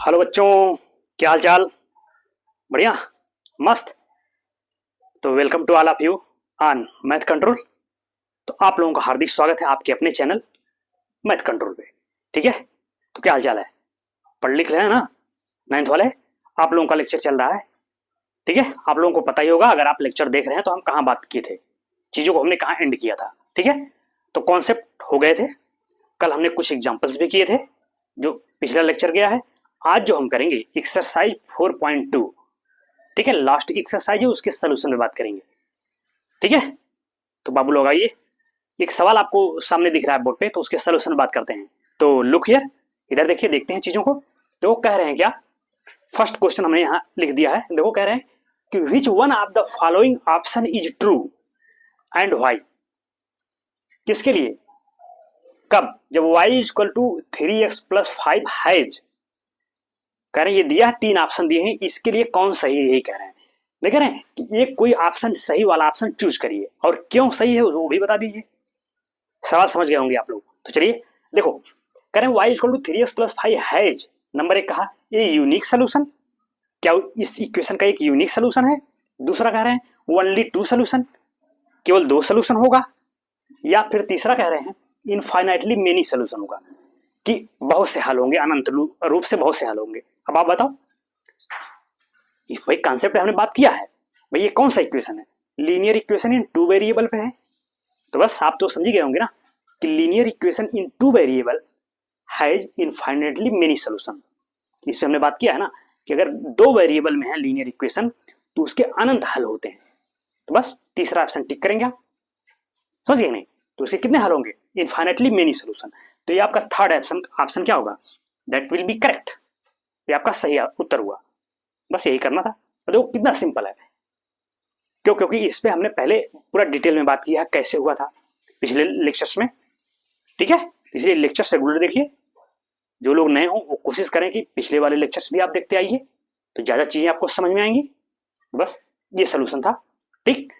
Hello बच्चों, क्या हाल चाल? बढ़िया, मस्त। तो welcome to all of you on math control. तो आप लोगों का हार्दिक स्वागत है आपके अपने चैनल मैथ कंट्रोल पे। ठीक है, तो क्या हाल चाल है? पढ़ लिख रहे हैं ना? नाइन्थ वाले आप लोगों का लेक्चर चल रहा है। ठीक है, आप लोगों को पता ही होगा अगर आप लेक्चर देख रहे हैं तो हम कहाँ बात किए थे, चीज़ों को हमने कहाँ एंड किया था। ठीक है, तो कॉन्सेप्ट हो गए थे। कल हमने कुछ एग्जाम्पल्स भी किए थे जो पिछला लेक्चर गया है। आज जो हम करेंगे एक्सरसाइज 4.2। ठीक है, लास्ट एक्सरसाइज है, उसके सोल्यूशन में बात करेंगे। ठीक है, तो बाबू लोग आइए, एक सवाल आपको सामने दिख रहा है बोर्ड पे, तो उसके सोल्यूशन बात करते हैं। तो लुक हियर, इधर देखिए, देखते हैं चीजों को। तो वो कह रहे हैं क्या, फर्स्ट क्वेश्चन हमने यहाँ लिख दिया है। देखो कह रहे हैं कि which one of the following option is true and why. किसके लिए, कब, जब y equal to 3x plus 5 has. कह रहे हैं ये दिया है, तीन ऑप्शन दिए हैं, इसके लिए कौन सही है, यही कह रहे हैं। नहीं कह रहे हैं कि एक कोई ऑप्शन सही वाला ऑप्शन चूज करिए और क्यों सही है वो भी बता दीजिए। सवाल समझ गए होंगे आप लोग। तो चलिए देखो, कह रहे हैं y equal to 3x plus 5 has. Number एक कहा ये यूनिक सोल्यूशन, क्या इस इक्वेशन का एक यूनिक सोल्यूशन है। दूसरा कह रहे हैं ओनली टू सोल्यूशन, केवल दो सोल्यूशन होगा। या फिर तीसरा कह रहे हैं इनफाइनाइटली मेनी सोल्यूशन होगा, कि बहुत से हल होंगे, अनंत रूप से बहुत से हल होंगे। अब आप बताओ, भाई कॉन्सेप्ट हमने बात किया है, भाई ये कौन सा इक्वेशन है, linear equation in two variable पे है। तो बस आप तो समझ गए होंगे ना कि linear equation in two variable has infinitely many solution. इस पे हमने बात किया है ना कि अगर दो वेरिएबल में है लीनियर इक्वेशन तो उसके अनंत हल होते हैं। तो बस तीसरा ऑप्शन टिक करेंगे आप, समझ गए नहीं? तो उसके कितने हल होंगे, इनफाइनाइटली मेनी सोल्यूशन। तो ये आपका थर्ड ऑप्शन क्या होगा, दैट विल बी करेक्ट। ये आपका सही उत्तर हुआ। बस यही करना था। देखो कितना सिंपल है, क्यों, क्योंकि इस पे हमने पहले पूरा डिटेल में बात किया है कैसे हुआ था पिछले लेक्चर्स में। ठीक है, इसलिए लेक्चर रेगुलर देखिए। जो लोग नए हो वो कोशिश करें कि पिछले वाले लेक्चर्स भी आप देखते आइए, तो ज्यादा चीजें आपको समझ में आएंगी। बस ये सोल्यूशन था। ठीक,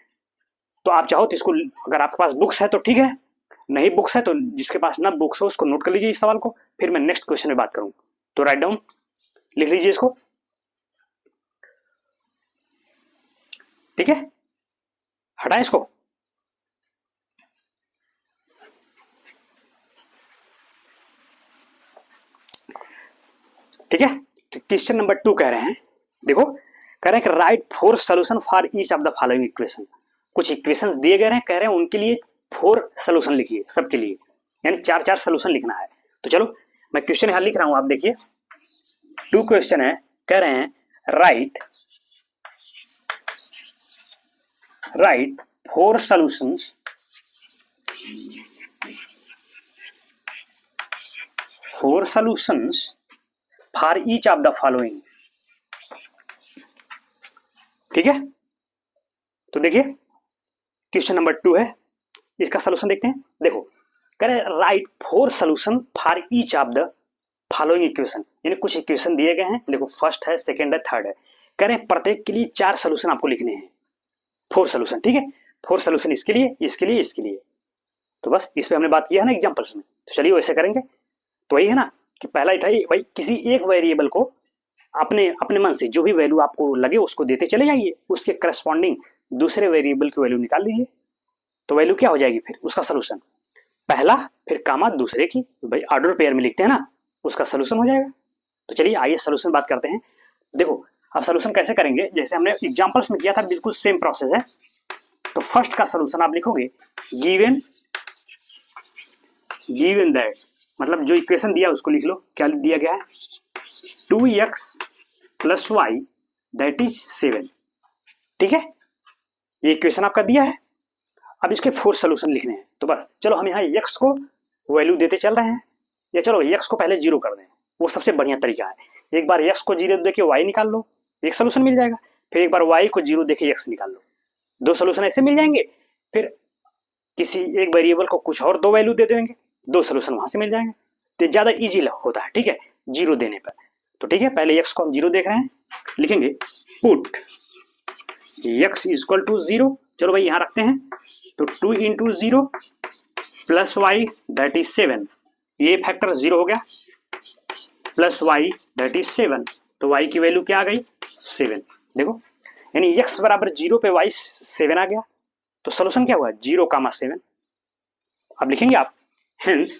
तो आप चाहो तो इसको, अगर आपके पास बुक्स है तो ठीक है, नहीं बुक्स है तो जिसके पास ना बुक्स हो उसको नोट कर लीजिए इस सवाल को, फिर मैं नेक्स्ट क्वेश्चन में बात करूं। तो राइट डाउन लिख लीजिए इसको। ठीक है, हटाएं इसको। ठीक है, तो क्वेश्चन नंबर 2 कह रहे हैं, देखो कह रहे हैं कि right 4 solution for each of the following equation. कुछ इक्वेशंस दिए गए हैं, कह रहे हैं उनके लिए 4 सोल्यूशन लिखिए, सबके लिए, यानी 4 सोल्यूशन लिखना है। तो चलो मैं क्वेश्चन यहां लिख रहा हूं, आप देखिए। 2 क्वेश्चन है, कह रहे हैं right 4 solutions for each of the following। ठीक है, तो देखिए क्वेश्चन नंबर 2 है, इसका सोल्यूशन देखते हैं। देखो कह रहे right 4 solution for each of the following equation, यानी कुछ इक्वेशन दिए गए हैं। देखो फर्स्ट है, सेकंड है, थर्ड है। कह रहे प्रत्येक के लिए 4 सोल्यूशन आपको लिखने हैं, 4 सोल्यूशन। ठीक है, 4 सोल्यूशन इसके लिए, इसके लिए, इसके लिए। तो बस इस पे हमने बात किया है ना एग्जांपल्स में, तो चलिए वैसे करेंगे। तो वही है ना कि पहला भाई किसी एक वेरिएबल को अपने अपने मन से जो भी वैल्यू आपको लगे उसको देते चले जाइए, उसके करस्पॉन्डिंग दूसरे वेरिएबल की वैल्यू निकाल लीजिए। तो वैल्यू क्या हो जाएगी फिर उसका सोल्यूशन, पहला फिर कामा दूसरे की, भाई ऑर्डर पेयर में लिखते हैं ना, उसका सोल्यूशन हो जाएगा। तो चलिए आइए सोल्यूशन बात करते हैं। देखो अब सोल्यूशन कैसे करेंगे, जैसे हमने एग्जांपल्स में किया था, बिल्कुल सेम प्रोसेस है। तो फर्स्ट का सोल्यूशन आप लिखोगे गिवन दैट, मतलब जो इक्वेशन दिया उसको लिख लो। क्या दिया गया है, 2x plus Y that is 7। ठीक है, ये इक्वेशन आपका दिया है। अब इसके 4 सोल्यूशन लिखने हैं। तो बस चलो हम यहाँ x को वैल्यू देते चल रहे हैं, या चलो x को पहले 0 कर दें, वो सबसे बढ़िया तरीका है। एक बार x को 0 देके y निकाल लो, एक सोल्यूशन मिल जाएगा। फिर एक बार y को 0 देके x निकाल लो, 2 सोल्यूशन ऐसे मिल जाएंगे। फिर किसी एक वेरिएबल को कुछ और 2 वैल्यू दे देंगे, 2 सोल्यूशन वहां से मिल जाएंगे। तो ज्यादा इजी होता है। ठीक है, 0 देने पर। तो ठीक है, पहले x को हम 0 देख रहे हैं, लिखेंगे पुट x इक्वल टू 0। चलो भाई यहां रखते हैं, तो 2 into 0 plus Y that is 7, ये फैक्टर 0 हो गया। Plus Y that is 7। तो वाई की वैल्यू क्या आ गई 7। देखो यानी x बराबर 0 पे वाई 7 आ गया। तो सोल्यूशन क्या हुआ 0,7। अब लिखेंगे आप हेंस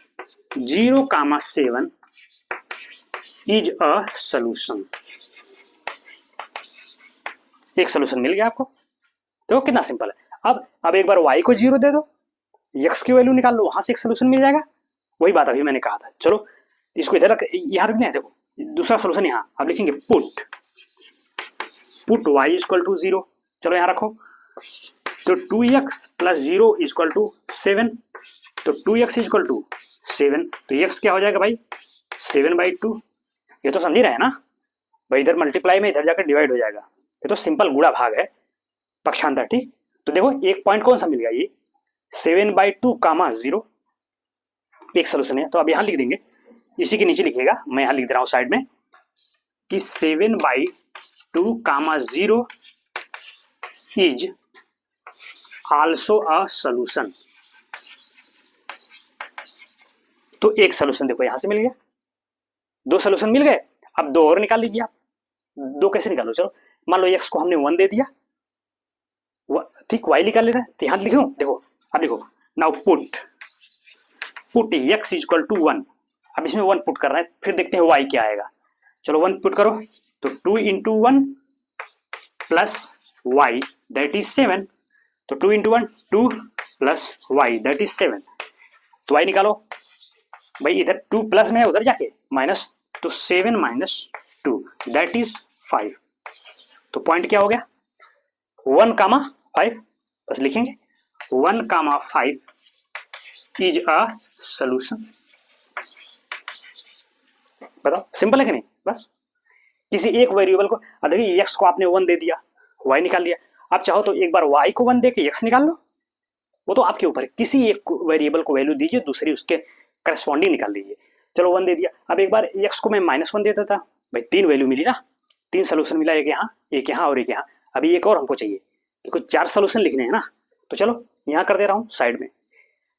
0,7 इज अ सोल्यूशन। एक सोल्यूशन मिल गया आपको। देखो कितना सिंपल है। अब एक बार y को 0 दे दो, x की वैल्यू निकाल लो, वहां से एक सोल्यूशन मिल जाएगा। वही बात अभी मैंने कहा था। चलो इसको इधर यहां रख दें। देखो दूसरा सोल्यूशन यहां अब लिखेंगे पुट y इक्वल टू 0। चलो यहां रखो। तो 2x प्लस 0 इक्वल टू 7। तो 2x इक्वल टू 7। तो x क्या हो जाएगा भाई 7/2। ये तो समझ ही रहे हैं ना भाई, इधर मल्टीप्लाई में इधर जाकर डिवाइड हो जाएगा। ये तो सिंपल गुणा भाग है, पक्षांतर। ठीक, तो देखो एक पॉइंट कौन सा मिल गया ये 7/2, 0 एक सोल्यूशन है। तो अब यहां लिख देंगे, इसी के नीचे लिखिएगा, मैं यहां लिख दे रहा हूं साइड में कि 7/2, 0 इज आल्सो अ सोल्यूशन। तो एक सोल्यूशन देखो यहां से मिल गया, दो सोल्यूशन मिल गए। अब दो और निकाल लीजिए आप। दो कैसे निकालो, चलो मान लो x को हमने 1 दे दिया, ठीक, y निकाल लेना है। तो यहां लिखो, देखो अब लिखो now put x equal to 1। अब इसमें 1 पुट करना है, फिर देखते हैं y क्या आएगा। चलो 1 पुट करो, तो 2 into 1 plus y that is 7। तो 2 into 1 2 plus y that is 7। तो y निकालो भाई, इधर 2 प्लस में है, उधर जाके माइनस, तो 7 माइनस 2 दैट इज 5। तो पॉइंट क्या हो गया 1,5। बस लिखेंगे 1,5 इज अ सोल्यूशन। बताओ सिंपल है कि नहीं। बस किसी एक वेरिएबल को, देखिए x को आपने 1 दे दिया, y निकाल लिया। आप चाहो तो एक बार y को 1 दे के x निकाल लो, वो तो आपके ऊपर है। किसी एक वेरिएबल को वैल्यू दीजिए, दूसरी उसके करस्पॉन्डिंग निकाल लीजिए। चलो 1 दे दिया। अब एक बार x को मैं -1 देता था भाई, 3 वैल्यू मिली ना, 3 सोल्यूशन मिला, एक यहाँ और एक यहाँ। अभी एक और हमको चाहिए क्योंकि 4 सोल्यूशन लिखने हैं ना। तो चलो यहाँ कर दे रहा हूँ साइड में,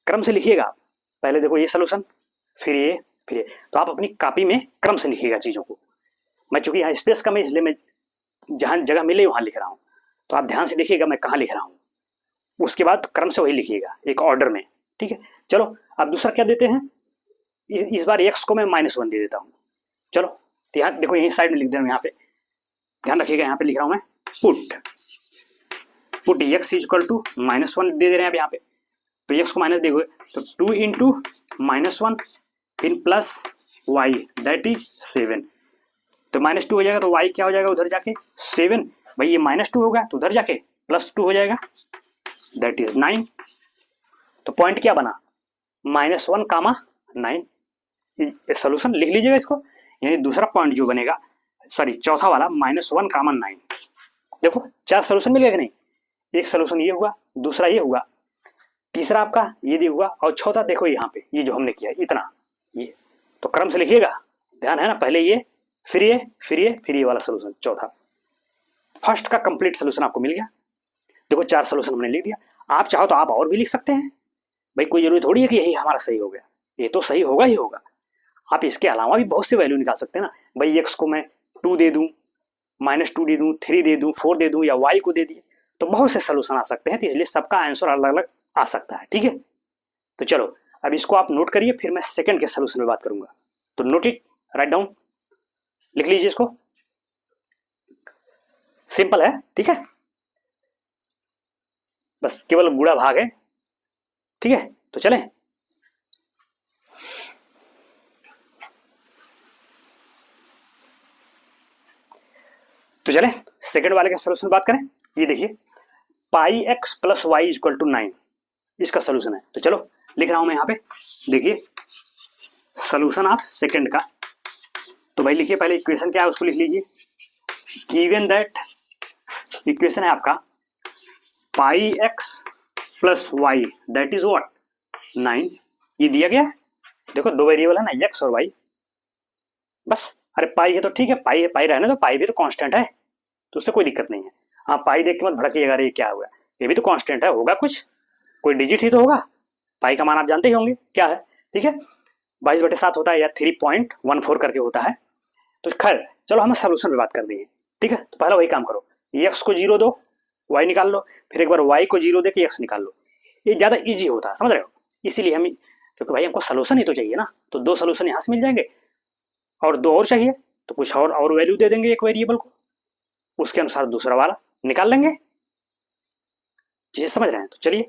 क्रम से लिखिएगा आप। पहले देखो ये सोल्यूशन, फिर ये, फिर ये। तो आप अपनी कॉपी में क्रम से लिखिएगा चीज़ों को। मैं चूंकि यहाँ स्पेस कम है, इसलिए मैं जहाँ जगह मिले वहाँ लिख रहा हूँ। तो आप ध्यान से देखिएगा मैं कहाँ लिख रहा हूँ, उसके बाद क्रम से वही लिखिएगा एक ऑर्डर में। ठीक है, चलो अब दूसरा क्या देते हैं। इस बार x को मैं -1 दे देता हूँ। चलो तो यहाँ देखो, यही साइड में लिख दे रहा हूँ। यहाँ पे ध्यान रखिएगा, यहाँ पे लिख रहा हूँ मैं पुट x इक्वल टू -1 दे रहे हैं अब यहाँ पे। तो x को माइनस देखोगे तो 2 इंटू -1 फिर प्लस y दैट इज 7। तो -2 हो जाएगा, तो y क्या हो जाएगा उधर जाके 7। भाई ये -2 होगा तो उधर जाके +2 हो जाएगा दैट इज 9। तो पॉइंट क्या बना -1,9। सोल्यूशन लिख लीजिएगा इसको। यानी दूसरा पॉइंट जो बनेगा, सॉरी चौथा वाला -1,9। देखो 4 सोल्यूशन मिल गया कि नहीं। एक सोल्यूशन ये हुआ, दूसरा ये हुआ, तीसरा आपका ये हुआ, और चौथा देखो यहाँ पे ये जो हमने किया इतना, ये तो क्रम से लिखिएगा, ध्यान है ना। पहले ये, फिर ये, फिर ये, फिर ये वाला सोल्यूशन चौथा। फर्स्ट का कंप्लीट सोल्यूशन आपको मिल गया। देखो 4 सोल्यूशन हमने लिख दिया। आप चाहो तो आप और भी लिख सकते हैं भाई, कोई जरूरी थोड़ी है कि यही हमारा सही हो गया। ये तो सही होगा ही होगा। आप इसके अलावा भी बहुत से वैल्यू निकाल सकते हैं ना भाई। x को मैं 2 दे दूं, -2 दे दूं, 3 दे दूं, 4 दे दूं, या y को दे दिए, तो बहुत से सोल्यूशन आ सकते हैं। तो इसलिए सबका आंसर अलग अलग आ सकता है। ठीक है, तो चलो अब इसको आप नोट करिए, फिर मैं सेकंड के सोल्यूशन में बात करूंगा। तो नोट इट, राइट डाउन, लिख लीजिए इसको। सिंपल है, ठीक है, बस केवल गुणा भाग है। ठीक है, तो चलें। तो चलें सेकंड वाले के सोल्यूशन बात करें। ये देखिए πx + y = 9 इसका सोल्यूशन है। तो चलो लिख रहा हूं मैं यहाँ पे, देखिए सोल्यूशन ऑफ सेकंड का। तो भाई लिखिए, पहले इक्वेशन क्या है उसको लिख लीजिए। गिवन दैट इक्वेशन है आपका πx + y that is what 9। ये दिया गया है, देखो दो वेरिएबल है ना x और y। बस, अरे पाई है तो ठीक है, पाई है, पाई रहने दो, पाई भी तो कांस्टेंट है, तो उससे कोई दिक्कत नहीं है। हाँ पाई देख के मत भड़किएगा, ये क्या हुआ, ये भी तो कांस्टेंट है, होगा कुछ, कोई डिजिट ही तो होगा। पाई का मान आप जानते ही होंगे क्या है। ठीक है, 22/7 होता है या 3.14 करके होता है। तो खैर चलो हम सोल्यूशन पे बात कर रही है, ठीक है। तो पहला वही काम करो, एक्स को 0 दो, वाई निकाल लो, फिर एक बार वाई को 0 दे के एक्स निकाल लो। ये ज़्यादा ईजी होता है, समझ रहे हो। इसीलिए हम, क्योंकि भाई हमको सोल्यूशन ही तो चाहिए ना, तो 2 सोल्यूशन यहाँ से मिल जाएंगे और 2 और चाहिए तो कुछ और वैल्यू दे देंगे एक वेरिएबल को, उसके अनुसार दूसरा वाला निकाल लेंगे। चीजें समझ रहे हैं। तो चलिए,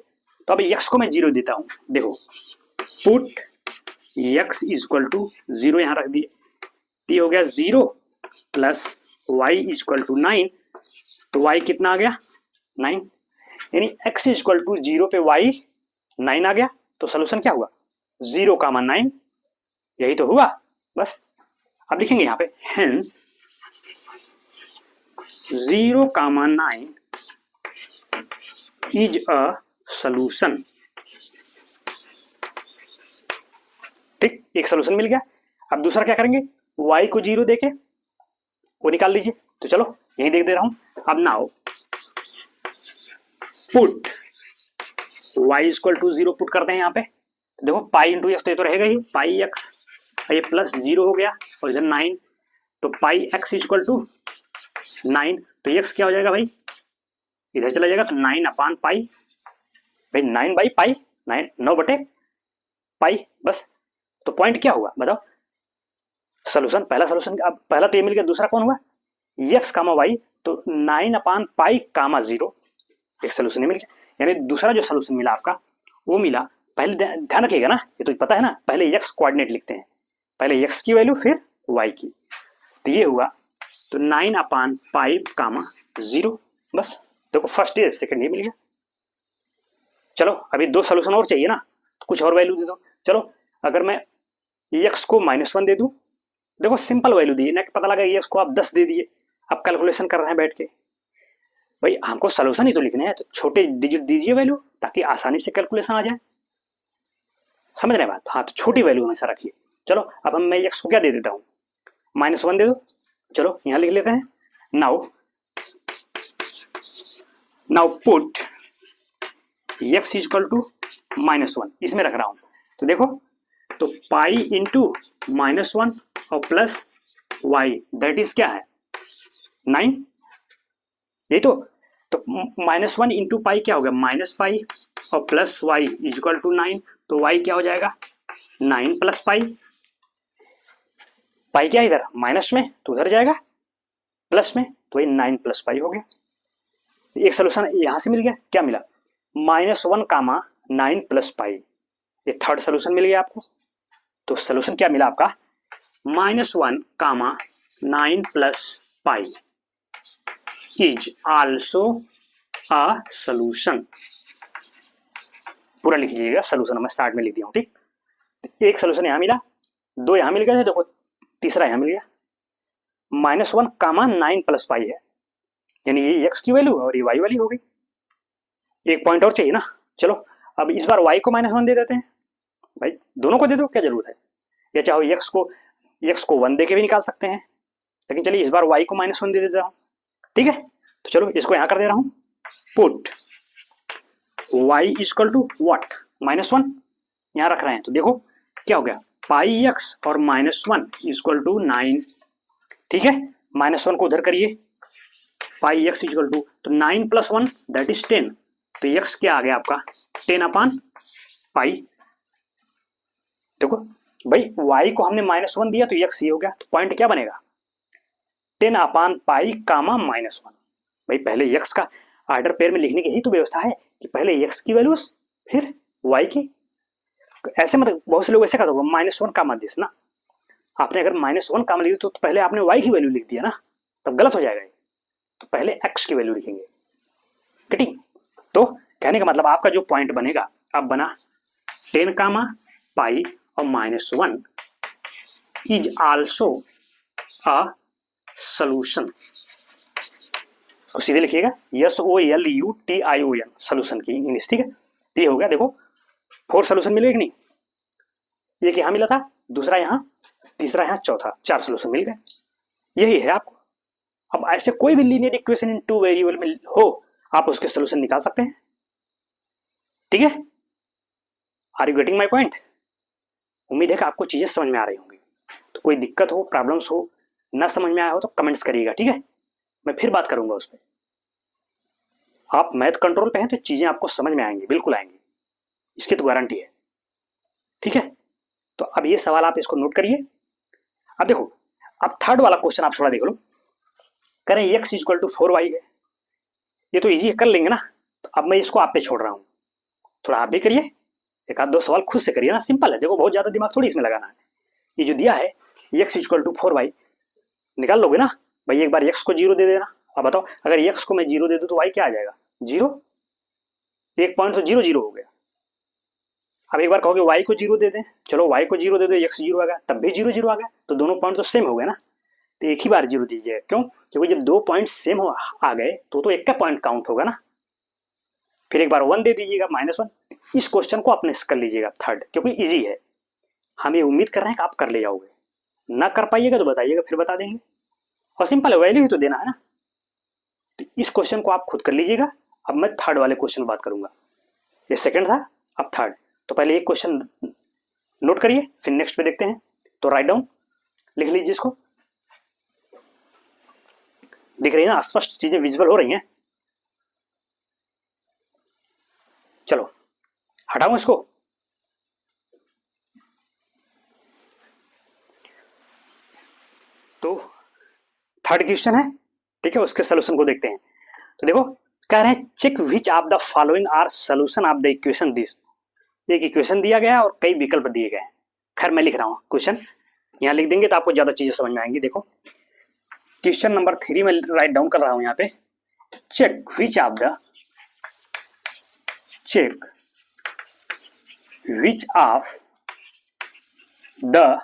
तो अब एक्स को मैं 0 देता हूँ। देखो, पुट एक्स इक्वल टू 0 यहाँ रख दिए, ये हो गया 0 प्लस वाई इक्वल टू 9। तो वाई कितना आ गया 9, यानी एक्स इक्वल टू 0 पे वाई 9 आ गया। तो सोल्यूशन क्या हुआ 0 कामा 9, यही तो हुआ बस। अब लिखेंगे यहाँ पे hence 0 comma 9 is a solution. ठीक, एक सोल्यूशन मिल गया। अब दूसरा क्या करेंगे, y को 0 देके वो निकाल लीजिए। तो चलो यही देख दे रहा हूं। अब now put y equal to 0 put करते हैं यहाँ पे। देखो पाई इंटू एक्स तो ये तो रहेगा ही, पाई एक्स, ये प्लस 0 हो गया और इधर 9, तो पाई एक्स इक्वल टू 9। तो एक्स क्या हो जाएगा भाई, इधर चला जाएगा तो 9 अपान पाई, भाई 9 बाई पाई, 9 बटे पाई बस। तो पॉइंट क्या हुआ बताओ, सोल्यूशन, पहला सोल्यूशन। अब पहला तो ये मिल गया, दूसरा कौन हुआ एक्स कामा वाई, तो 9 अपान पाई कामा 0, एक सोल्यूशन मिल गया। यानी दूसरा जो सोल्यूशन मिला आपका वो मिला। पहले ध्यान रखिएगा ना, ये तो पता है ना, पहले एक्स कोऑर्डिनेट लिखते हैं, पहले एक्स की वैल्यू फिर वाई की। तो ये हुआ, तो 9 अपान पाई कामा 0 बस। देखो फर्स्ट ये सेकंड ये मिल गया। चलो अभी 2 सोल्यूशन और चाहिए ना, तो कुछ और वैल्यू दे दो। चलो अगर मैं एक्स को -1 दे दूं, देखो सिंपल वैल्यू दी, ना पता लगा एक्स को आप 10 दे दिए, अब कैलकुलेशन कर रहे हैं बैठ के। भाई हमको सोल्यूशन ही तो लिखने हैं, तो छोटे डिजिट दीजिए वैल्यू, ताकि आसानी से कैलकुलेशन आ जाए। समझ रहे हैं बात। हाँ, तो छोटी वैल्यू हमेशा रखिए। चलो अब हम, मैं एक्स को क्या दे देता हूँ, -1 दे दो। चलो यहाँ लिख लेते हैं, now put X equal to -1, इसमें रख रहा हूं। तो देखो, तो पाई इंटू -1 और प्लस वाई, दैट इज क्या है 9, यही तो। -1 इंटू पाई क्या हो गया माइनस पाई, और प्लस वाई इक्वल टू 9। तो वाई क्या हो जाएगा 9 प्लस पाई, पाई क्या इधर माइनस में तो उधर जाएगा प्लस में, तो ये 9 प्लस पाई हो गया। एक सोल्यूशन यहां से मिल गया, क्या मिला -1 कामा 9 प्लस पाई, ये थर्ड सोल्यूशन मिल गया आपको। तो सोल्यूशन क्या मिला आपका -1 कामा 9 plus pi is also a solution. पूरा लिख लीजिएगा, सोल्यूशन मैं स्टार्ट में लिख दिया हूं। ठीक, एक सोल्यूशन यहां मिला, 2 यहां मिल गए थे, देखो तीसरा यहां मिल गया। -1 कामा 9 प्लस पाई है, यानी ये एक्स की वैल्यू और ये वाई वाली हो गई। एक पॉइंट और चाहिए ना। चलो अब इस बार y को -1 दे देते हैं, भाई दोनों को दे दो, क्या जरूरत है। या चाहो x को 1 दे के भी निकाल सकते हैं, लेकिन चलिए इस बार y को -1 दे देता हूं। ठीक है, तो चलो इसको यहां कर दे रहा हूं, put y equal to what -1 यहां रख रहे हैं। तो देखो क्या हो गया, पाई एक्स और -1 इक्वल टू 9। ठीक है, -1 को उधर करिए, पाई एक्स इक्वल टू, तो 9 प्लस 1 दैट इज 10। तो एक्स क्या आ गया आपका 10 अपान पाई। देखो भाई y को हमने -1 दिया तो एक्स ये हो गया, तो पॉइंट क्या बनेगा 10 अपान पाई कामा -1। भाई पहले एक्स का आर्डर पेयर में लिखने की ही तो व्यवस्था है कि पहले एक्स की वैल्यू फिर y की। ऐसे मतलब बहुत से लोग ऐसे करते हो -1 कामा दिस ना, आपने अगर -1 कामा लिखी तो पहले आपने y की वैल्यू लिख दिया ना, तब गलत हो जाएगा। तो पहले x की वैल्यू लिखेंगे। ठीक, तो कहने का मतलब आपका जो पॉइंट बनेगा अब बना 10 कामा पाई और -1 इज आल्सो अ सोल्यूशन। तो सीधे लिखिएगा SOLUTION, सोल्यूशन की इंग्लिश। ठीक है, ये हो गया। देखो 4 सोल्यूशन मिले कि नहीं, एक यहां मिला था, दूसरा यहां, तीसरा यहां, चौथा, 4 सोल्यूशन मिल गए। यही है आपको। अब ऐसे कोई भी लीनियर इक्वेशन इन 2 वेरिएबल में हो, आप उसके सोल्यूशन निकाल सकते हैं। ठीक है, are you getting my point. उम्मीद है कि आपको चीजें समझ में आ रही होंगी। तो कोई दिक्कत हो, प्रॉब्लम्स हो, ना समझ में आया हो तो कमेंट्स करिएगा, ठीक है, मैं फिर बात करूंगा उस पर। आप मैथ कंट्रोल पे हैं तो चीजें आपको समझ में आएंगी, बिल्कुल आएंगी, इसकी तो गारंटी है, ठीक है। तो अब ये सवाल आप इसको नोट करिए। अब देखो, अब थर्ड वाला क्वेश्चन आप थोड़ा देख लो। कह रहे हैं x इक्वल टू 4y है, ये तो इजी कर लेंगे ना। तो अब मैं इसको आप पे छोड़ रहा हूं, थोड़ा आप भी करिए, एक आध दो सवाल खुद से करिए ना, सिंपल है, देखो बहुत ज्यादा दिमाग थोड़ी इसमें लगाना है। ये जो दिया है x इक्वल टू 4y निकाल लोगे ना भाई, एक बार x को 0 दे देना। अब बताओ, अगर x को मैं 0 दे दूं तो y क्या आ जाएगा, 0, एक पॉइंट तो 0 0 हो गया। अब एक बार कहोगे y को 0 दे दें, चलो y को 0 दे दो, x 0 आ गया, तब भी 0 0 आ गया, तो दोनों पॉइंट तो सेम हो गए ना। तो एक ही बार 0 दीजिए, क्यों, क्योंकि जब दो पॉइंट सेम आ गए तो एक का पॉइंट काउंट होगा ना। फिर एक बार 1 दे दीजिएगा, -1। इस क्वेश्चन को अपने कर लीजिएगा थर्ड, क्योंकि इजी है, हम ये उम्मीद कर रहे हैं कि आप कर ले जाओगे। ना कर पाइएगा तो बताइएगा, फिर बता देंगे, और सिंपल है, वैल्यू ही तो देना है ना। तो इस क्वेश्चन को आप खुद कर लीजिएगा। अब मैं थर्ड वाले क्वेश्चन में बात करूंगा, ये सेकंड था, अब थर्ड। तो पहले एक क्वेश्चन नोट करिए, फिर नेक्स्ट पे देखते हैं। तो राइट डाउन, लिख लीजिए इसको, दिख रही है ना, स्पष्ट चीजें विजुअल हो रही हैं। चलो हटाऊं इसको। तो थर्ड क्वेश्चन है, ठीक है, उसके सोल्यूशन को देखते हैं। तो देखो, कह रहे हैं check which of the following are solution of the equation this. एक इक्वेशन दिया गया और कई विकल्प दिए गए। खैर मैं लिख रहा हूं क्वेश्चन, यहां लिख देंगे तो आपको ज्यादा चीजें समझ में आएंगी। देखो क्वेश्चन नंबर 3 में राइट डाउन कर रहा हूं यहाँ पे, check which of the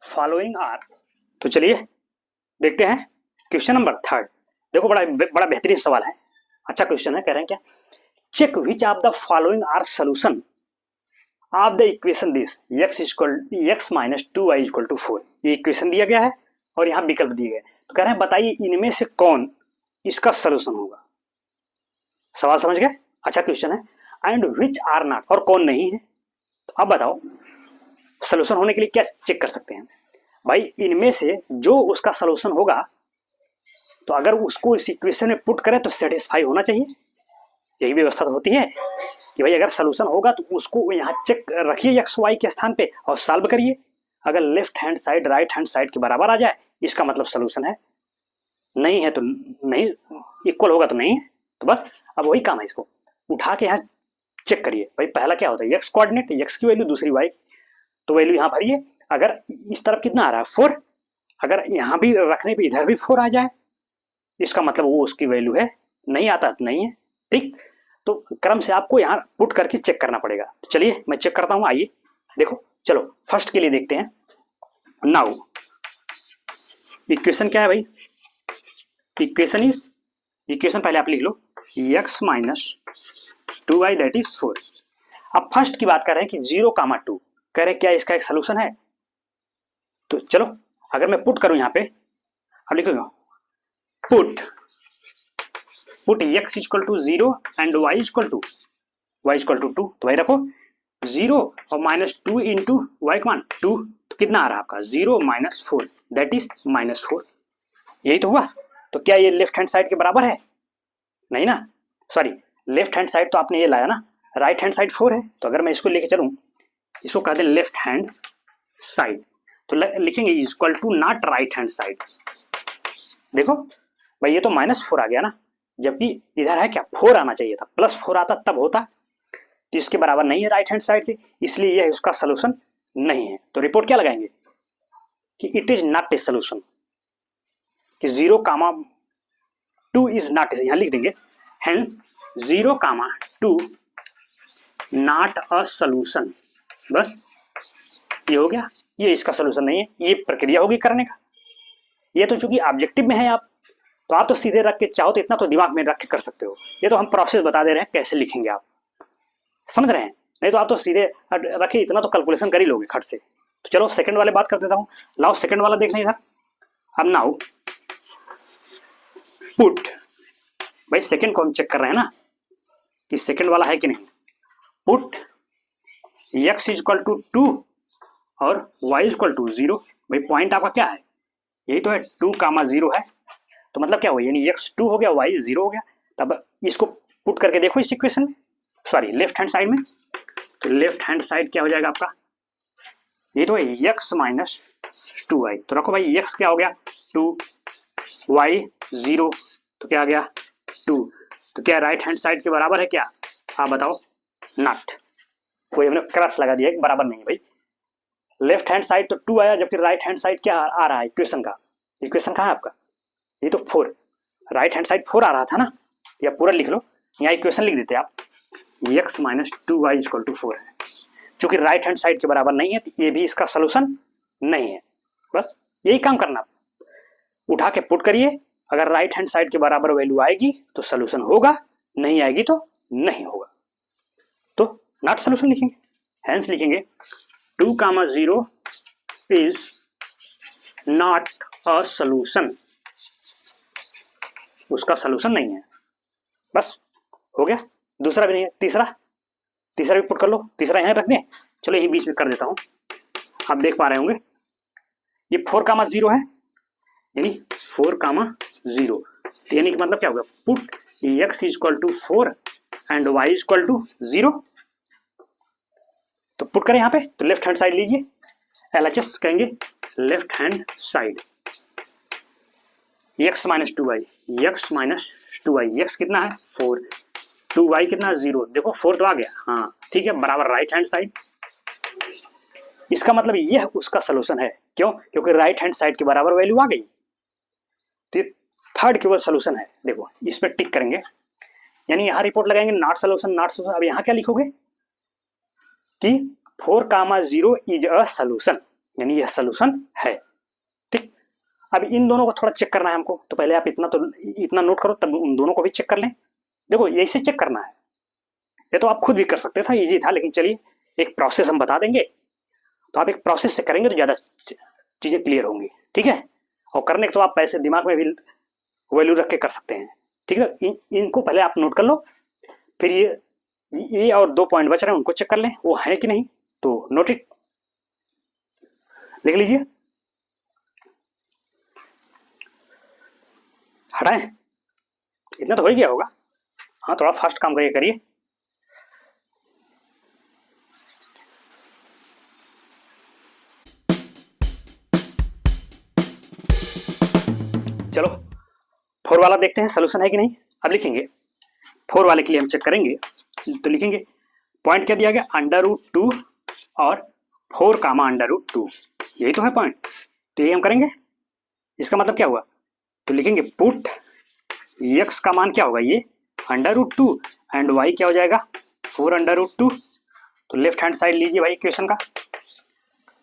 following are. तो चलिए देखते हैं क्वेश्चन नंबर थर्ड। देखो बड़ा बेहतरीन सवाल है, अच्छा क्वेश्चन है। कह रहे हैं क्या, check which of the following are solution of the equation this x minus 2y equal to 4। ये इक्वेशन दिया गया है और यहाँ विकल्प दिए गए। तो कह रहे हैं बताइए इनमें से कौन इसका सोल्यूशन होगा। सवाल समझ गए, अच्छा क्वेश्चन है। एंड विच आर नॉट, और कौन नहीं है। तो अब बताओ सोल्यूशन होने के लिए क्या चेक कर सकते हैं भाई, इनमें से जो उसका सोल्यूशन होगा, तो अगर उसको इस इक्वेशन में पुट करें तो सेटिस्फाई होना चाहिए। यही व्यवस्था तो होती है कि भाई अगर सोल्यूशन होगा तो उसको यहाँ चेक रखिए एक्स वाई के स्थान पे और सॉल्व करिए। अगर left hand side right hand side के बराबर आ जाए इसका मतलब सोल्यूशन है, नहीं है तो नहीं, इक्वल होगा तो नहीं है। तो बस अब वही काम है, इसको उठा के यहाँ चेक करिए। भाई पहला क्या होता है, एक्स कोऑर्डिनेट, एक्स की वैल्यू, दूसरी वाई, तो वैल्यू यहाँ भरिए। अगर इस तरफ कितना आ रहा है 4, अगर यहाँ भी रखने पे इधर भी 4 आ जाए इसका मतलब वो उसकी वैल्यू है, नहीं आता तो नहीं है, ठीक। तो क्रम से आपको यहाँ पुट करके चेक करना पड़ेगा। तो चलिए मैं चेक करता हूँ, आइए देखो। चलो फर्स्ट के लिए देखते हैं। नाउ इक्वेशन क्या है भाई, इक्वेशन पहले आप लिख लो, x minus 2y that is 4। अब फर्स्ट की बात कर रहे हैं कि 0,2, कह रहे हैं क्या इसका एक सोल्यूशन है। तो चलो अगर मैं पुट करूं यहाँ पे, अब लिखो put x equal to 0 and y equal to 2, तो भाई रखो 0 और -2 इंटू वाई का मान 2, तो कितना आ रहा है आपका 0 - 4 दैट इज -4। यही तो हुआ। तो क्या ये लेफ्ट हैंड साइड के बराबर है, नहीं ना, सॉरी लेफ्ट हैंड साइड तो आपने ये लाया ना, राइट हैंड साइड 4 है। तो अगर मैं इसको लेके चलूं, इसको कह दें लेफ्ट हैंड साइड, तो लिखेंगे equal to not right hand side. देखो भाई ये तो -4 आ गया ना, जबकि इधर है क्या 4 आना चाहिए था, +4 आता तब होता, तो इसके बराबर नहीं है राइट हैंड साइड के, इसलिए यह उसका सोल्यूशन नहीं है। तो रिपोर्ट क्या लगाएंगे कि it is not a solution, कि 0,2 इज नॉट, यहां लिख देंगे हेंस 0,2 नॉट अ सोल्यूशन। बस ये हो गया, ये इसका सोल्यूशन नहीं है। ये प्रक्रिया होगी करने का, ये तो चूंकि ऑब्जेक्टिव में है आप, तो आप तो सीधे रख के चाहो तो इतना तो दिमाग में रख के कर सकते हो। ये तो हम प्रोसेस बता दे रहे हैं कैसे लिखेंगे, आप समझ रहे हैं, नहीं तो आप तो सीधे रखे इतना तो कैलकुलेशन कर ही लोगे खट से। तो चलो सेकंड वाले बात कर देता हूं, लाओ सेकंड वाला देख लें इधर। अब नाउ पुट, भाई सेकंड को हम चेक कर रहे हैं ना कि सेकंड वाला है कि नहीं। पुट x इक्वल टू 2 और y इक्वल टू 0। भाई पॉइंट आपका क्या है, यही तो है, 2, 0 है। तो मतलब क्या हुआ, यानी x 2 हो गया, y 0 हो गया। तब इसको पुट करके देखो इस इक्वेशन में, सॉरी लेफ्ट हैंड साइड में। तो लेफ्ट हैंड साइड क्या हो जाएगा आपका, ये तो है x माइनस 2y। तो रखो भाई x क्या हो गया 2, y 0, तो क्या आ गया 2। तो क्या राइट हैंड साइड के बराबर है क्या, आप बताओ, नॉट। कोई हमने क्रॉस लगा दिया, बराबर नहीं है भाई। लेफ्ट हैंड साइड तो 2 आया, जबकि राइट हैंड साइड क्या आ रहा है इक्वेशन का, इक्वेशन कहाँ है आपका, ये तो 4, राइट हैंड साइड 4 आ रहा था ना, या पूरा लिख लो, यहाँ इक्वेशन लिख देते आप, x minus 2y equal to 4 है। चूंकि राइट हैंड साइड के बराबर नहीं है, तो ये भी इसका सोल्यूशन नहीं है। बस यही काम करना, उठा के पुट करिए, अगर राइट हैंड साइड के बराबर वैल्यू आएगी तो सोल्यूशन होगा, नहीं आएगी तो नहीं होगा। तो नॉट सोल्यूशन लिखेंगे, हेंस लिखेंगे 2, 0 इज नॉट अ सोल्यूशन, उसका सोल्यूशन नहीं है। बस हो गया, दूसरा भी नहीं है, तीसरा भी पुट कर लो, तीसरा यहाँ रख दें, चलो यही बीच में कर देता हूं, आप देख पा रहे होंगे ये 4, 0 है, यानी 4, 0, तो यानी कि मतलब क्या होगा, put x equal to 4 and y equal to 0। तो पुट करें यहाँ पे, तो लेफ्ट हैंड साइड लीजिए, LHS कहेंगे left hand side, x minus 2y, x minus 2y, x कितना है 4, 2y कितना 0, देखो 4 तो आ गया, हाँ ठीक है, बराबर राइट हैंड साइड। इसका मतलब यह उसका सोल्यूशन है, क्यों, क्योंकि राइट हैंड साइड के बराबर वैल्यू आ गई, तो ये थर्ड केवल सोल्यूशन है। देखो इस पर टिक करेंगे, यानी यहाँ रिपोर्ट लगाएंगे नॉट सोल्यूशन, नॉट सोल्यूशन। अब यहाँ क्या लिखोगे कि 4, 0 इज अ सोल्यूशन, यानी यह सोल्यूशन है। ठीक, अब इन दोनों को थोड़ा चेक करना है हमको, तो पहले आप इतना नोट करो, तब उन दोनों को भी चेक कर लें। देखो ऐसे चेक करना है, ये तो आप खुद भी कर सकते था, इजी था, लेकिन चलिए एक प्रोसेस हम बता देंगे, तो आप एक प्रोसेस से करेंगे तो ज्यादा चीजें क्लियर होंगी। ठीक है, और करने के तो आप ऐसे दिमाग में भी वैल्यू रख के कर सकते हैं। ठीक है, इनको पहले आप नोट कर लो, फिर ये और 2 पॉइंट बच रहे हैं उनको चेक कर लें वो है कि नहीं, तो नोट इट, लिख लीजिए, हटाएं, इतना तो हो ही गया होगा। हाँ थोड़ा फास्ट काम करिए। चलो 4 वाला देखते हैं सोल्यूशन है कि नहीं। अब लिखेंगे 4 वाले के लिए हम चेक करेंगे, तो लिखेंगे पॉइंट क्या दिया गया, √2 और 4, √2, यही तो है पॉइंट, तो यही हम करेंगे। इसका मतलब क्या हुआ, तो लिखेंगे पुट x का मान क्या होगा, ये √2 एंड y क्या हो जाएगा 4 √2। तो लेफ्ट हैंड साइड लीजिए भाई, इक्वेशन का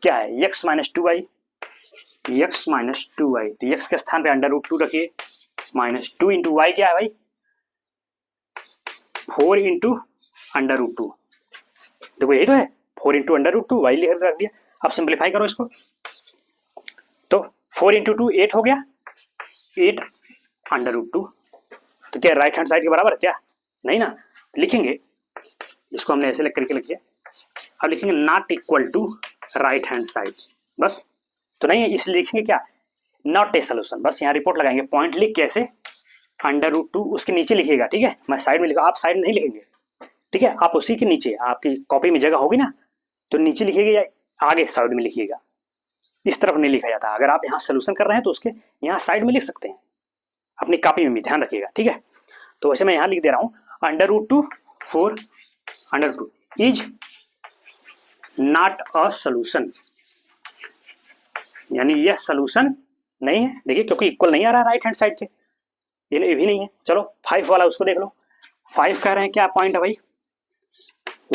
क्या है x minus 2y, x minus 2y, तो x के स्थान पे √2 रखिए, माइनस 2 इंटू वाई क्या है भाई 4 इंटू √2, देखो यही तो है 4 इंटू √2, वाई लिख रख दिया। अब सिंप्लीफाई करो इसको, तो 4 इंटू 2 8 हो गया, 8 √2, तो क्या राइट हैंड साइड के बराबर क्या, नहीं ना, लिखेंगे इसको हमने ऐसे लिख करके लिखिए। अब लिखेंगे not equal to right hand side, बस तो नहीं है, इसलिए लिखेंगे क्या नॉट ए सोल्यूशन, बस यहाँ रिपोर्ट लगाएंगे, पॉइंट लिख के ऐसे √2 उसके नीचे लिखिएगा। ठीक है, मैं साइड में लिखा, आप साइड नहीं लिखेंगे, ठीक है, आप उसी के नीचे, आपकी कॉपी में जगह होगी ना, तो नीचे लिखिएगा या आगे साइड में लिखिएगा, इस तरफ नहीं लिखा जाता। अगर आप यहाँ सोल्यूशन कर रहे हैं तो उसके यहाँ साइड में लिख सकते हैं, अपनी कॉपी में भी ध्यान रखिएगा। ठीक है, तो वैसे मैं यहाँ लिख दे रहा हूँ √2 4 √2 इज नॉट अ सोल्यूशन, यानी यह सोल्यूशन नहीं है। देखिए क्योंकि इक्वल नहीं आ रहा है राइट हैंड साइड के, ये भी नहीं है। चलो 5 वाला उसको देख लो, 5 कह रहे हैं क्या पॉइंट है भाई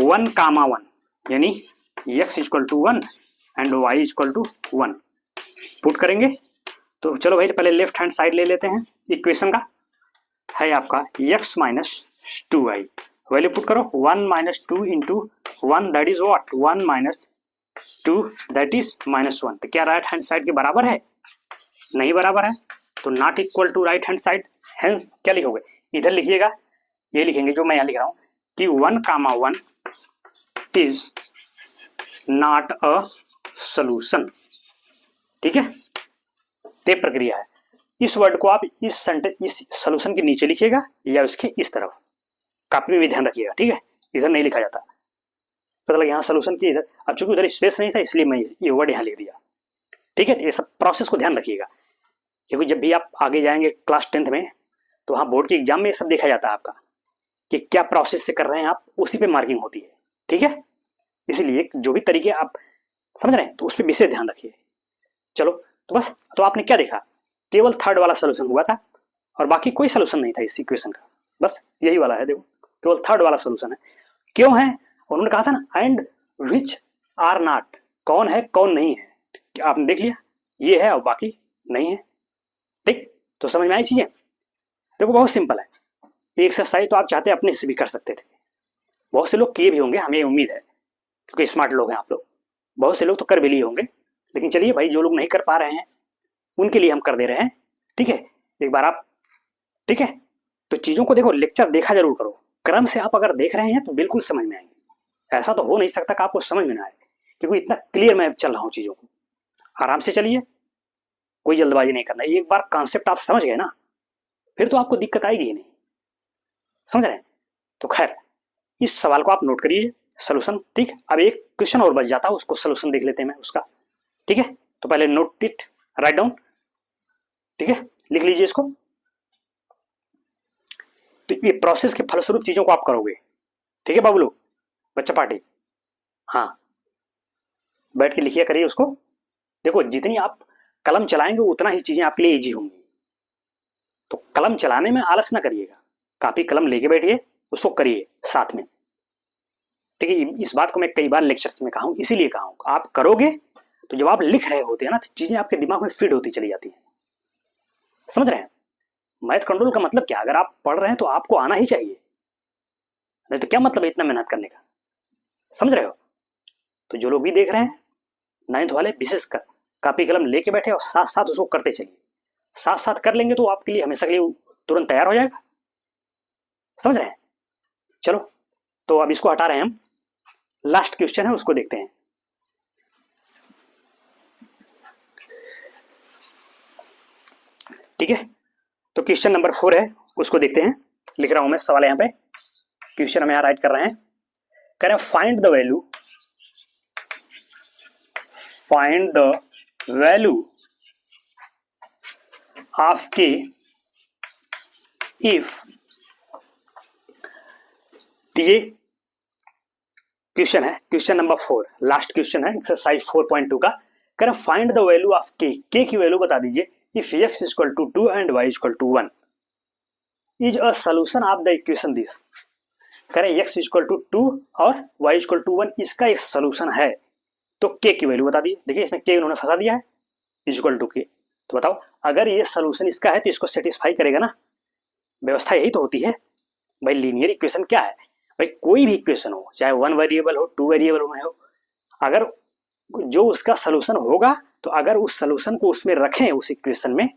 1, 1, यानी x equal to 1 and y equal to 1 put करेंगे। तो चलो भाई पहले लेफ्ट हैंड साइड ले लेते हैं, इक्वेशन का है आपका x minus 2y, value put करो 1 minus 2 into 1 that is what 1 minus 2 that is -1, तो क्या राइट हैंड साइड के बराबर है, नहीं बराबर है, तो not equal to right hand side, hence क्या लिखोगे इधर लिखिएगा, ये लिखेंगे जो मैं यहाँ लिख रहा हूँ कि 1, 1 इज नॉट अ सोल्यूशन। ठीक है, तो ये प्रक्रिया है। इस वर्ड को आप इस सेंटेंस इस सोल्यूशन के नीचे लिखिएगा या उसके इस तरफ, कॉपी में भी ध्यान रखिएगा, ठीक है। इधर नहीं लिखा जाता, पता लगा यहाँ सोल्यूशन की इधर, अब चूंकि उधर स्पेस नहीं था इसलिए मैं ये वर्ड यहाँ लिख दिया, ठीक है। तो ये सब प्रोसेस को ध्यान रखिएगा, क्योंकि जब भी आप आगे जाएंगे क्लास 10th में तो वहाँ बोर्ड के एग्जाम में ये सब देखा जाता है आपका कि क्या प्रोसेस से कर रहे हैं आप, उसी पे मार्किंग होती है, ठीक है। इसलिए जो भी तरीके आप समझ रहे हैं तो उस पर विशेष ध्यान रखिए। चलो तो बस, तो आपने क्या देखा, केवल थर्ड वाला सोल्यूशन हुआ था और बाकी कोई सोल्यूशन नहीं था इस इक्वेशन का, बस यही वाला है, देखो केवल थर्ड वाला सोल्यूशन है। क्यों है, उन्होंने कहा था ना एंड विच आर नॉट, कौन है कौन नहीं है, आपने देख लिया ये है और बाकी नहीं है, ठीक। तो समझ में आई चीजें, देखो बहुत सिंपल है। ये एक्सरसाइज तो आप चाहते अपने से भी कर सकते थे, बहुत से लोग किए भी होंगे, हमें उम्मीद है क्योंकि स्मार्ट लोग हैं आप लोग, बहुत से लोग तो कर भी लिए होंगे। लेकिन चलिए भाई, जो लोग नहीं कर पा रहे हैं उनके लिए हम कर दे रहे हैं, ठीक है। एक बार आप, ठीक है, तो चीजों को देखो, लेक्चर देखा जरूर करो, क्रम से आप अगर देख रहे हैं तो बिल्कुल समझ में आएंगे। ऐसा तो हो नहीं सकता कि आपको समझ में ना आए, क्योंकि इतना क्लियर मैं चल रहा हूँ चीजों को। आराम से चलिए, कोई जल्दबाजी नहीं करना। एक बार कॉन्सेप्ट आप समझ गए ना, फिर तो आपको दिक्कत आएगी ही नहीं, समझ रहे हैं। तो खैर, इस सवाल को आप नोट करिए, सोल्यूशन, ठीक। अब एक क्वेश्चन और बच जाता है, उसको सोल्यूशन देख लेते हैं मैं उसका, ठीक है। तो पहले नोट इट, राइट डाउन, ठीक है, लिख लीजिए इसको। तो ये प्रोसेस के फलस्वरूप चीजों को आप करोगे, ठीक है बाबू लोग, बच्चा पार्टी, हाँ बैठ के लिखिए करिए उसको। देखो जितनी आप कलम चलाएंगे उतना ही चीजें आपके लिए इजी होंगी, तो कलम चलाने में आलस ना करिएगा, कापी कलम लेके बैठिए, उसको करिए साथ में, ठीक है। इस बात को मैं कई बार लेक्चर्स में कहा हूं, इसीलिए कहा हूं आप करोगे तो जब आप लिख रहे होते हैं ना तो चीजें आपके दिमाग में फिट होती चली जाती हैं, समझ रहे हैं। मैथ कंट्रोल का मतलब क्या, अगर आप पढ़ रहे हैं तो आपको आना ही चाहिए, नहीं तो क्या मतलब है इतना मेहनत करने का, समझ रहे हो। तो जो लोग भी देख रहे हैं 9th वाले विशेषकर कापी कलम लेके बैठे और साथ साथ उसको करते चलिए, साथ साथ कर लेंगे तो आपके लिए हमेशा के लिए तुरंत तैयार हो जाएगा, समझ रहे हैं। चलो तो अब इसको हटा रहे हैं हम, लास्ट क्वेश्चन है उसको देखते हैं। ठीक है, तो क्वेश्चन नंबर 4 है, उसको देखते हैं। लिख रहा हूं मैं सवाल यहां पे, क्वेश्चन हम यहां राइट कर रहे हैं। कह रहे हैं फाइंड द वैल्यू ऑफ के इफ, ये क्वेश्चन है, क्वेश्चन नंबर 4, लास्ट क्वेश्चन है एक्सरसाइज 4.2 का। कह रहे हैं फाइंड द वैल्यू ऑफ के की वैल्यू बता दीजिए if x equal to 2 and y equal to 1 is a solution of the equation this। कह रहे x equal to 2 और y equal to 1 इसका एक सोल्यूशन है, तो k की वैल्यू बता दीजिए। देखिए इसमें k उन्होंने फंसा दिया है, इक्वल टू k, तो बताओ अगर ये सोल्यूशन इसका है तो इसको सेटिस्फाई करेगा ना, व्यवस्था यही तो होती है भाई। लीनियर इक्वेशन क्या है भाई, कोई भी इक्वेशन हो, चाहे 1 वेरिएबल हो 2 वेरिएबल में हो, अगर जो उसका सोल्यूशन होगा तो अगर उस सोल्यूशन को उसमें रखें उस इक्वेशन में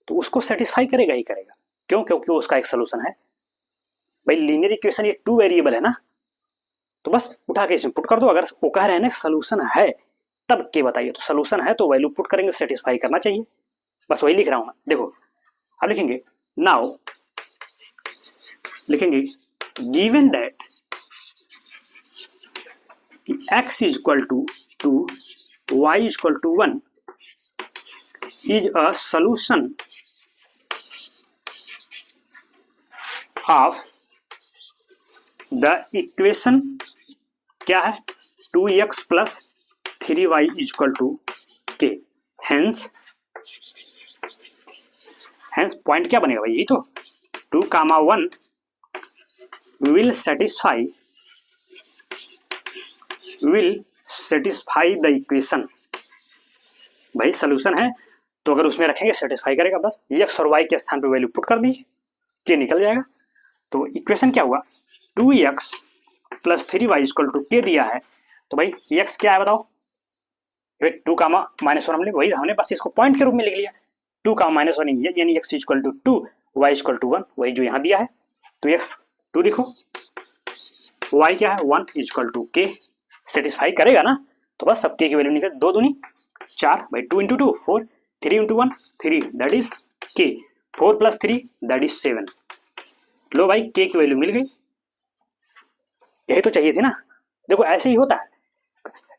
तो उसको सेटिस्फाई करेगा ही करेगा। क्यों, क्योंकि उसका एक सोल्यूशन है भाई। लीनियर इक्वेशन ये 2 वेरिएबल है ना, तो बस उठा के इसमें पुट कर दो। अगर वो कह रहे हैं ना सोल्यूशन है तब के बताइए, तो सोल्यूशन है तो वैल्यू पुट करेंगे, सेटिस्फाई करना चाहिए, बस वही लिख रहा हूं मैं। देखो अब लिखेंगे, नाउ लिखेंगे given that x is equal to 2, y is equal to 1 is a solution of the equation क्या है, 2x plus 3y is equal to k। hence point क्या बनेगा भाई, यही तो 2, 1 will satisfy the equation। भाई सोल्यूशन है तो अगर उसमें रखेंगे सेटिस्फाई करेगा, बस x और y के स्थान पे वैल्यू पुट कर दीजिए, k निकल जाएगा। तो इक्वेशन क्या हुआ, 2x plus 3y equal to k दिया है, तो भाई x क्या है बताओ, 2, -1 हमने वही, हमने बस इसको पॉइंट के रूप में लिख लिया, 2, -1 यानी x equal to 2, y equal to 1, वही जो यहाँ दिया है। तो x 2 लिखो, y क्या है 1 इक्वल टू k, सेटिस्फाई करेगा ना, तो बस सब k की वैल्यू निकल 2 दूनी 4 भाई, 2 × 2 4, 3 इंटू 1 3 दैट इज के, 4 प्लस 3 दैट इज 7। लो भाई के की वैल्यू मिल गई, यही तो चाहिए थी ना। देखो ऐसे ही होता है,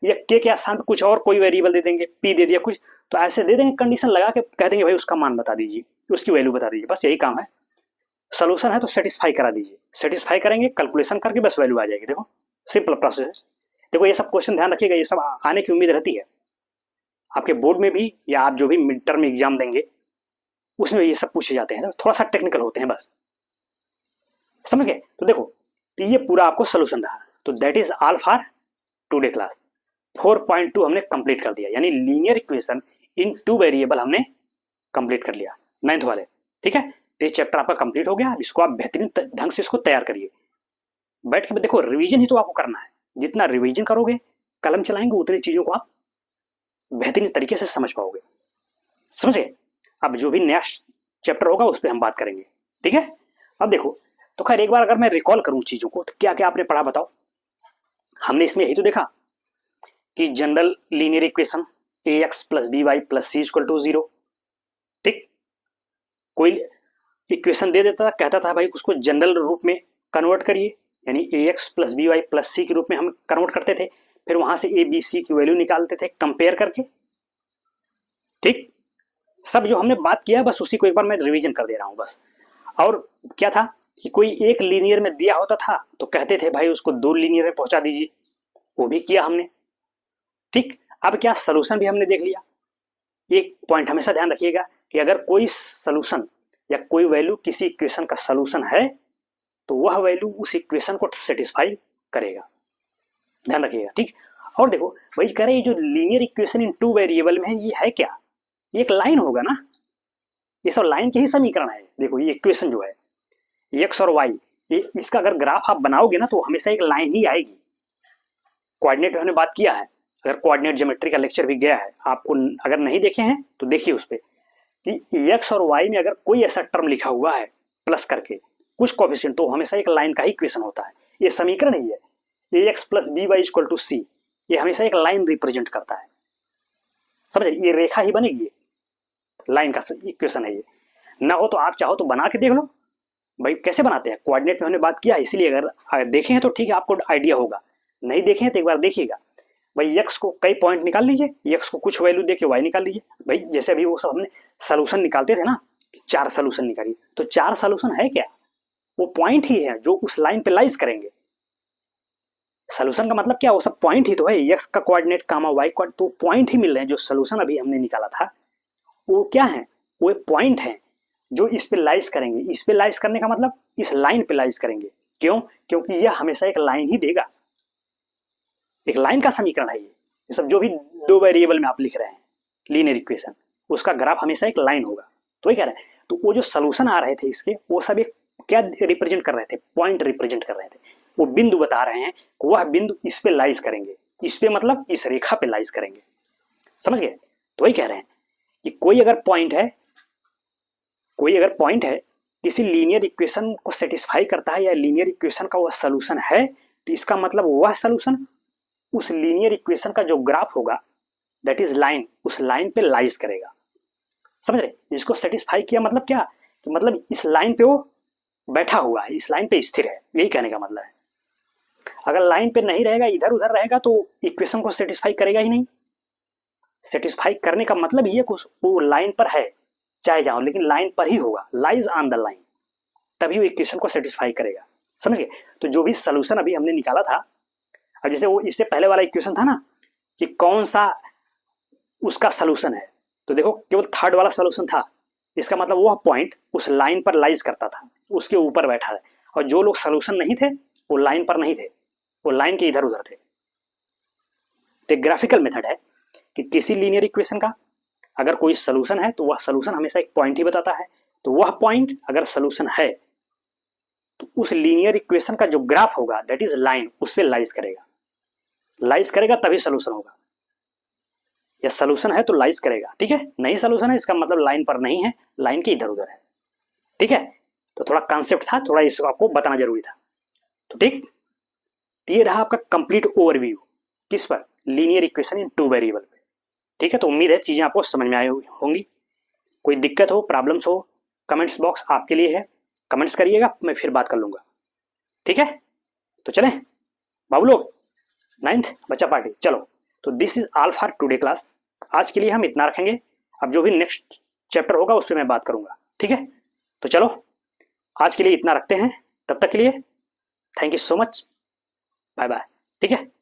ये के के स्थान पे कुछ और कोई वेरिएबल दे देंगे, पी दे दिया कुछ, तो ऐसे दे देंगे कंडीशन लगा के, कह देंगे भाई उसका मान बता दीजिए, उसकी वैल्यू बता दीजिए, बस यही काम है। सोल्यूशन है तो सेटिस्फाई करा दीजिए, सेटिस्फाई करेंगे कैलकुलेशन करके बस वैल्यू आ जाएगी। देखो सिंपल प्रोसेस है। देखो ये सब क्वेश्चन ध्यान रखिएगा, ये सब आने की उम्मीद रहती है आपके बोर्ड में भी, या आप जो भी मिड टर्म एग्जाम देंगे उसमें ये सब पूछे जाते हैं, थोड़ा सा टेक्निकल होते हैं बस, समझ गए। तो देखो तो ये पूरा आपको सोल्यूशन रहा, तो that is all for today class. 4.2 हमने कंप्लीट कर दिया, यानी लीनियर इक्वेशन इन 2 वेरिएबल हमने कंप्लीट कर लिया 9th वाले, ठीक है। तो ये चैप्टर आपका कंप्लीट हो गया, इसको आप बेहतरीन ढंग से इसको तैयार करिए, बैठ के देखो रिवीजन ही तो आपको करना है, जितना रिवीजन करोगे कलम चलाएंगे उतनी चीजों को आप बेहतरीन तरीके से समझ पाओगे, समझे। अब जो भी नेक्स्ट चैप्टर होगा उस पर हम बात करेंगे, ठीक है। अब देखो तो खैर एक बार अगर मैं रिकॉल करूं चीजों को, तो क्या क्या आपने पढ़ा बताओ। हमने इसमें यही तो देखा कि general linear equation ax plus B Y plus c equal to 0, ठीक। कोई इक्वेशन दे देता था, कहता था भाई उसको जनरल रूप में कन्वर्ट करिए, यानी ax plus B Y plus C के रूप में हम कन्वर्ट करते थे, फिर वहां से ए बी सी की वैल्यू निकालते थे कंपेयर करके, ठीक। सब जो हमने बात किया बस उसी को एक बार मैं रिवीजन कर दे रहा हूं बस। और क्या था कि कोई एक लीनियर में दिया होता था तो कहते थे भाई उसको 2 लीनियर में पहुंचा दीजिए, वो भी किया हमने, ठीक। अब क्या सोल्यूशन भी हमने देख लिया। एक पॉइंट हमेशा ध्यान रखिएगा कि अगर कोई सोल्यूशन या कोई वैल्यू किसी इक्वेशन का सोल्यूशन है तो वह वैल्यू उस इक्वेशन को सेटिस्फाई करेगा, ध्यान रखिएगा, ठीक। और देखो वही कह रहे हैं जो लीनियर इक्वेशन इन 2 वेरिएबल में है, ये है क्या, ये एक लाइन होगा ना, ये सब लाइन के ही समीकरण है। देखो ये इक्वेशन जो है एक्स और वाई, ये इसका अगर ग्राफ आप बनाओगे ना तो हमेशा एक लाइन ही आएगी। कोऑर्डिनेट में हमने बात किया है, अगर कोऑर्डिनेट ज्योमेट्री का लेक्चर भी गया है आपको, अगर नहीं देखे हैं तो देखिए उस पर कि एक्स और वाई में अगर कोई ऐसा टर्म लिखा हुआ है प्लस करके कुछ कोफिशिएंट, तो हमेशा एक लाइन का ही इक्वेशन होता है। ये समीकरण ही है, A X plus B Y equal to C, ये हमेशा एक लाइन रिप्रेजेंट करता है, समझ, ये रेखा ही बनेगी, लाइन का इक्वेशन है ये। ना हो तो आप चाहो तो बना के देख लो भाई कैसे बनाते हैं, कोऑर्डिनेट में हमने बात किया है, इसीलिए अगर देखे हैं तो ठीक है आपको आइडिया होगा, नहीं देखे हैं तो एक बार देखिएगा भाई। एक्स को कई पॉइंट निकाल लीजिए, एक्स को कुछ वैल्यू देके वाई निकाल लीजिए भाई, जैसे अभी वो सब हमने सोल्यूशन निकालते थे ना, 4 सोल्यूशन निकालिए, तो 4 सोल्यूशन है क्या, वो पॉइंट ही है जो उस लाइन पे लाइज करेंगे। सोल्यूशन का मतलब क्या, वो सब पॉइंट ही तो है, एक्स का कोऑर्डिनेट कामा वाई कोऑर्डिनेट, तो पॉइंट ही मिल रहे हैं। जो सोल्यूशन अभी हमने निकाला था वो क्या है, वो एक पॉइंट है जो इस पे लाइज करेंगे। इस पे लाइज करने का मतलब इस लाइन पे लाइज करेंगे, क्यों, क्योंकि यह हमेशा एक लाइन ही देगा, एक लाइन का समीकरण है ये सब जो भी 2 वेरिएबल में आप लिख रहे हैं लीनियर इक्वेशन, उसका ग्राफ हमेशा एक लाइन होगा। तो ये कह रहे हैं, तो वो जो सोल्यूशन आ रहे थे इसके, वो सब एक क्या रिप्रेजेंट कर रहे थे, पॉइंट रिप्रेजेंट कर रहे थे, वो बिंदु बता रहे हैं, वह बिंदु इस पे लाइज करेंगे, इस पे मतलब इस रेखा पे लाइज करेंगे, समझ गए। तो वही कह रहे हैं कि कोई अगर पॉइंट है किसी लीनियर इक्वेशन को सेटिस्फाई करता है या लीनियर इक्वेशन का वह सोल्यूशन है, तो इसका मतलब वह सोल्यूशन उस लीनियर इक्वेशन का जो ग्राफ होगा दैट इज लाइन, उस लाइन पे लाइज करेगा, समझ रहे। इसको सेटिस्फाई किया मतलब क्या, कि मतलब इस लाइन पे वो बैठा हुआ है, इस लाइन पे स्थिर है, यही कहने का मतलब है। अगर लाइन पे नहीं रहेगा, इधर उधर रहेगा, तो इक्वेशन को सेटिस्फाई करेगा ही नहीं। सेटिस्फाई करने का मतलब ये वो लाइन पर है, चाहे जाओ, लेकिन लाइन पर ही होगा, लाइज ऑन द लाइन, तभी वो इक्वेशन को सेटिस्फाई करेगा, समझ गए। तो जो भी सोल्यूशन अभी हमने निकाला था, अब जैसे वो इससे पहले वाला इक्वेशन था ना कि कौन सा उसका सोल्यूशन है, तो देखो केवल थर्ड वाला सोल्यूशन था, इसका मतलब वह पॉइंट उस लाइन पर लाइज करता था, उसके ऊपर बैठा है, और जो लोग सोल्यूशन नहीं थे वो लाइन पर नहीं थे, वो लाइन के इधर उधर थे। तो ग्राफिकल मेथड है कि किसी लीनियर इक्वेशन का अगर कोई सोल्यूशन है तो वह सोल्यूशन हमेशा एक पॉइंट ही बताता है, तो वह पॉइंट अगर सोल्यूशन है तो उस लीनियर इक्वेशन का जो ग्राफ होगा दैट इज लाइन, उस पर लाइज करेगा तभी सोल्यूशन होगा। या सोल्यूशन है तो लाइज करेगा, ठीक है, नहीं सोल्यूशन है इसका मतलब लाइन पर नहीं है, लाइन के इधर उधर है, ठीक है। तो थोड़ा कॉन्सेप्ट था, थोड़ा इसको आपको बताना जरूरी था, तो ठीक। ये रहा आपका कंप्लीट ओवरव्यू किस पर, लीनियर इक्वेशन इन 2 वेरिएबल पे। ठीक है, तो उम्मीद है चीज़ें आपको समझ में आई होंगी। कोई दिक्कत हो, प्रॉब्लम्स हो, कमेंट्स बॉक्स आपके लिए है, कमेंट्स करिएगा, मैं फिर बात कर लूँगा। ठीक है, तो चलें बाबू लोग, 9th बच्चा पार्टी, चलो। तो this is all for today class. आज के लिए हम इतना रखेंगे, अब जो भी नेक्स्ट चैप्टर होगा उस पर मैं बात करूँगा। ठीक है, तो चलो आज के लिए इतना रखते हैं, तब तक के लिए thank you so much, bye bye. ठीक है।